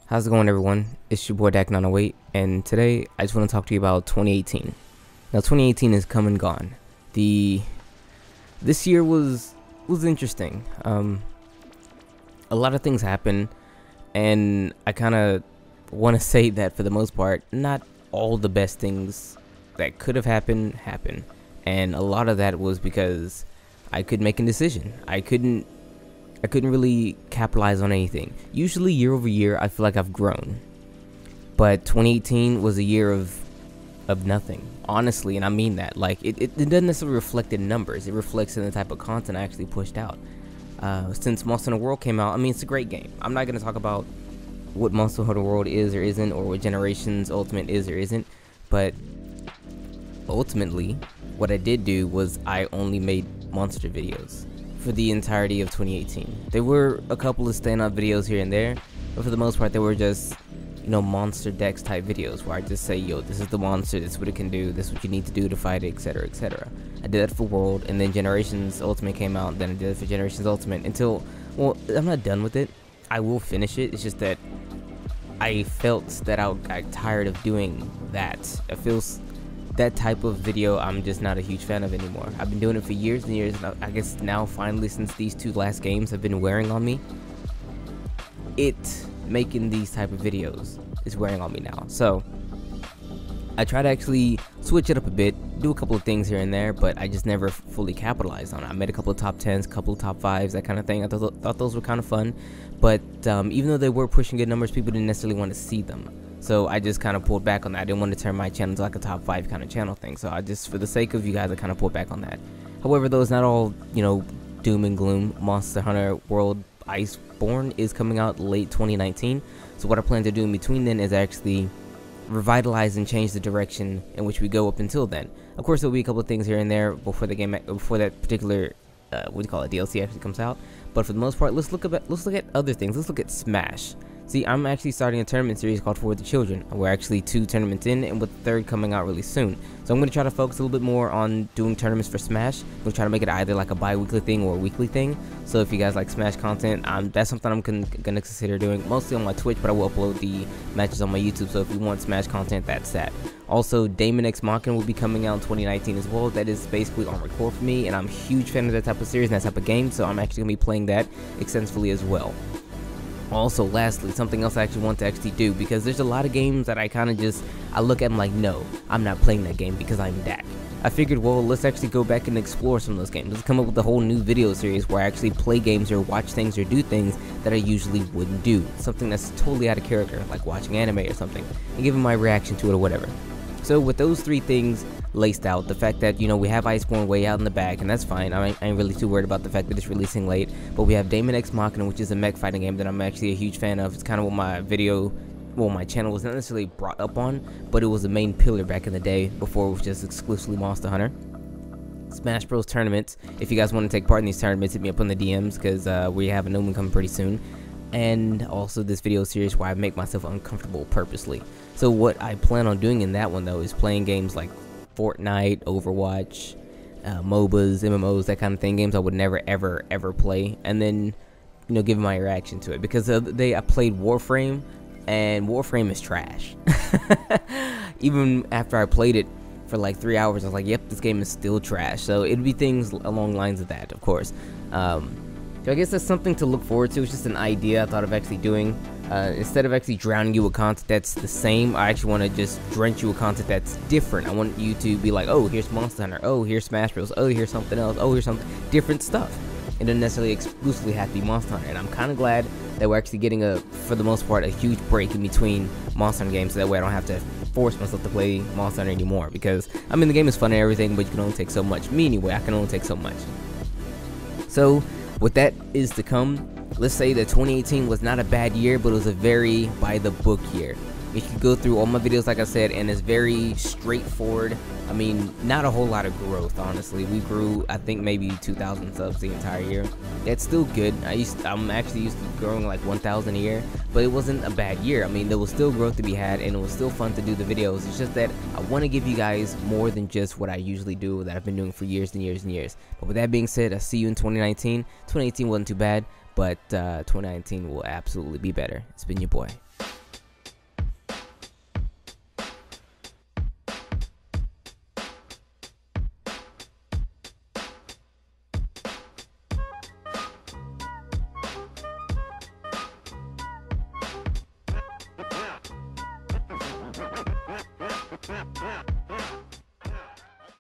How's it going, everyone? It's your boy Dak908, and today I just want to talk to you about 2018. Now, 2018 is come and gone. This year was interesting. A lot of things happened, and I kind of want to say that for the most part, not all the best things that could have happened, and a lot of that was because I couldn't make a decision. I couldn't really capitalize on anything. Usually year over year, I feel like I've grown. But 2018 was a year of nothing, honestly, and I mean that. Like, it doesn't necessarily reflect in numbers. It reflects in the type of content I actually pushed out. Since Monster Hunter World came out, I mean, it's a great game. I'm not going to talk about what Monster Hunter World is or isn't, or what Generations Ultimate is or isn't, but ultimately, what I did do was I only made monster videos for the entirety of 2018. There were a couple of standout videos here and there, but for the most part, they were just, monster decks type videos where I just say, yo, this is the monster, this is what it can do, this is what you need to do to fight it, etc, etc. I did that for World, and then Generations Ultimate came out, then I did it for Generations Ultimate until, well, I'm not done with it. I will finish it. It's just that I felt that I got tired of doing that. It feels that type of video I'm just not a huge fan of anymore. I've been doing it for years and years, and I guess now finally, since these two last games have been wearing on me, making these type of videos is wearing on me now. So I try to actually switch it up a bit, do a couple of things here and there, but I just never fully capitalized on it. I made a couple of top 10s, a couple of top 5s, that kind of thing. I thought those were kind of fun, but even though they were pushing good numbers, people didn't necessarily want to see them. So I just kind of pulled back on that. I didn't want to turn my channel into like a top 5 kind of channel thing. So I just, for the sake of you guys, I kind of pulled back on that. However, though, it's not all, doom and gloom. Monster Hunter World Iceborne is coming out late 2019. So what I plan to do in between then is actually revitalize and change the direction in which we go up until then. Of course, there'll be a couple of things here and there before the game, before that particular, DLC actually comes out. But for the most part, let's look at other things. Let's look at Smash. See, I'm actually starting a tournament series called For the Children. We're actually 2 tournaments in, and with the third coming out really soon. So I'm going to try to focus a little bit more on doing tournaments for Smash. We'll try to make it either like a bi-weekly thing or a weekly thing. So if you guys like Smash content, that's something I'm going to consider doing, mostly on my Twitch, but I will upload the matches on my YouTube. So if you want Smash content, that's that. Also, Daemon X Machina will be coming out in 2019 as well. That is basically on record for me, and I'm a huge fan of that type of series and that type of game, so I'm actually going to be playing that extensively as well. Also, lastly, something else I actually want to actually do, because there's a lot of games that I kind of just, I look at them like, no, I'm not playing that game because I'm Dak. I figured, well, let's actually go back and explore some of those games. Let's come up with a whole new video series where I actually play games or watch things or do things that I usually wouldn't do. Something that's totally out of character, like watching anime or something, and giving my reaction to it or whatever. So with those 3 things laced out, the fact that, we have Iceborne way out in the back, and that's fine. I ain't really too worried about the fact that it's releasing late. But we have Daemon X Machina, which is a mech fighting game that I'm actually a huge fan of. It's kind of what my channel was not necessarily brought up on, but it was the main pillar back in the day before it was just exclusively Monster Hunter. Smash Bros tournaments. If you guys want to take part in these tournaments, hit me up on the DMs, because we have a new one coming pretty soon. And also this video series where I make myself uncomfortable purposely. So what I plan on doing in that one, though, is playing games like Fortnite, Overwatch, MOBAs, MMOs, that kind of thing, games I would never ever play, and then giving my reaction to it. Because the other day I played Warframe, and Warframe is trash. Even after I played it for like 3 hours, I was like, yep, this game is still trash. So it'd be things along the lines of that, of course. So I guess that's something to look forward to. It's just an idea I thought of actually doing. Instead of actually drowning you with content that's the same, I actually want to just drench you with content that's different. I want you to be like, oh, here's Monster Hunter, oh, here's Smash Bros, oh, here's something else, oh, here's some different stuff. It doesn't necessarily exclusively have to be Monster Hunter, and I'm kind of glad that we're actually getting for the most part, a huge break in between Monster Hunter games, so that way I don't have to force myself to play Monster Hunter anymore, because, I mean, the game is fun and everything, but you can only take so much. Me, anyway, I can only take so much. So, what that is to come, let's say that 2018 was not a bad year, but it was a very by-the-book year. You can go through all my videos, like I said, and it's very straightforward. I mean, not a whole lot of growth, honestly. We grew, I think, maybe 2,000 subs the entire year. That's still good. I'm actually used to growing like 1,000 a year, but it wasn't a bad year. I mean, there was still growth to be had, and it was still fun to do the videos. It's just that I want to give you guys more than just what I usually do, that I've been doing for years and years and years. But with that being said, I see you in 2019. 2018 wasn't too bad, but 2019 will absolutely be better. It's been your boy.